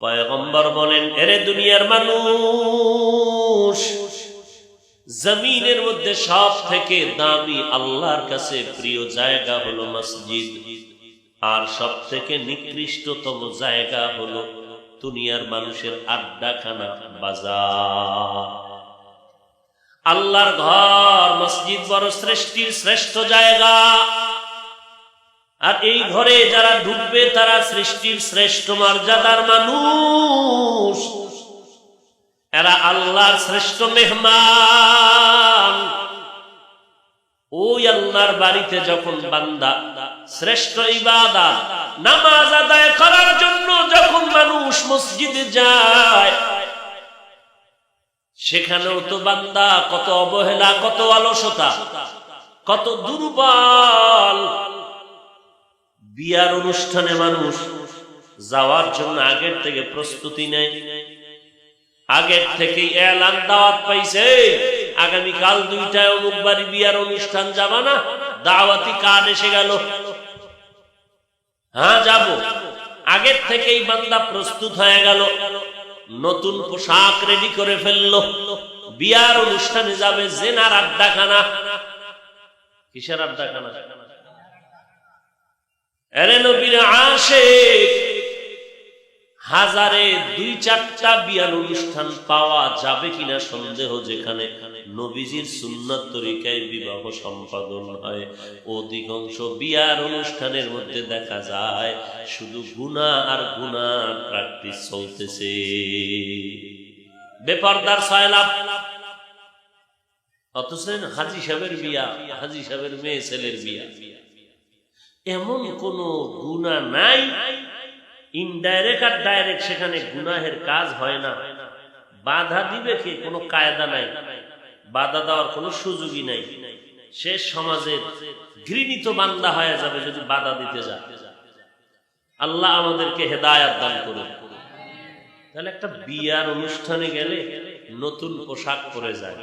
পয়গম্বর বলেন, এরে দুনিয়ার মানুষ, জমিনের মধ্যে সব থেকে দামি আল্লাহর কাছে প্রিয় জায়গা হলো মসজিদ, আর সব থেকে নিকৃষ্টতম জায়গা হলো দুনিয়ার মানুষের আড্ডাখানা, বাজার। আল্লাহর ঘর মসজিদ বড় সৃষ্টির শ্রেষ্ঠ জায়গা, আর এই ঘরে যারা ঢুকবে তারা সৃষ্টির শ্রেষ্ঠ মর্যাদার মানুষ, এরা আল্লাহর শ্রেষ্ঠ মেহমান। ওই আল্লাহর বাড়িতে যখন বান্দা শ্রেষ্ঠ ইবাদত নামাজ আদায় করার জন্য যখন মানুষ মসজিদে যায়, সেখানেও তো বান্দা কত অবহেলা, কত অলসতা, কত দুর্বল। বিয়ার অনুষ্ঠানে মানুষ যাওয়ার জন্য আগের থেকে প্রস্তুতি নেয়, আগের থেকে এলান দাওয়াত পাইছে, আগামীকাল 2টায় অমুক বাড়ি বিয়ার অনুষ্ঠান, যাবা না? দাওয়াতি কার্ড এসে গেল, হ্যাঁ যাব। আগের থেকেই বান্দা প্রস্তুত হয়ে গেল, নতুন পোশাক রেডি করে ফেললো, বিয়ার অনুষ্ঠানে যাবে। জেনার আড্ডাখানা, কিসের আড্ডাখানা? এরে নবীর আশিক, হাজারে 2-4টা বিয়ার অনুষ্ঠান পাওয়া যাবে কিনা সন্দেহ। যেখানে নবীজির সুন্নাত তরিকায় বিবাহ সম্পাদন হয়, অধিকাংশ বিয়ার অনুষ্ঠানের মধ্যে দেখা যায় শুধু গুনাহ আর গুনাহ প্র্যাকটিস চলতেছে। বেপরদার সয়লাভ। অথচ হাজী সাহেবের বিয়া, হাজী সাহেবের মেয়ে ছেলের বিয়া, এমন কোন গুনাহ নাই। ইনডাইরেক্ট আর ডাইরেক্ট সেখানে গুনাহের কাজ হয় না। বাধা দিবে কে? কোনো কায়দা নাই, বাধা দেওয়ার কোনো সুযোগই নাই। সে সমাজের ঘৃণিত বান্দা হয়ে যাবে যদি বাধা দিতে যায়। আল্লাহ আমাদেরকে হেদায়েত দান করুন। তাহলে একটা বিয়ার অনুষ্ঠানে গেলে নতুন পোশাক পরে যায়,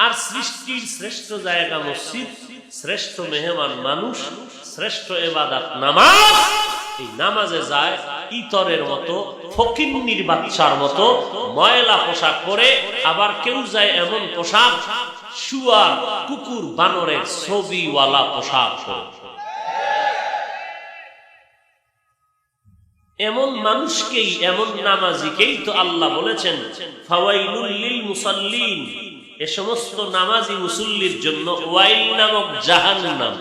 আর সৃষ্টির শ্রেষ্ঠ জায়গা মসজিদ, শ্রেষ্ঠ মেহমান মানুষ, শ্রেষ্ঠ ইবাদত নামাজ। এই নামাজে যায় ইতরের মতো, ফকিন্নির বাচ্চার মতো ময়লা পোশাক পরে। আবার কেউ যায় এমন পোশাক, শুয়ার, কুকুর, বানরের ছবিওয়ালা পোশাক পরে। এমন মানুষকেই, এমন নামাজিকেই তো আল্লাহ বলেছেন, ফাওয়াইলুল লিল মুসাল্লিন, এ সমস্ত নামাজি মুসল্লির জন্য ওয়াইল নামক জাহান্নাম।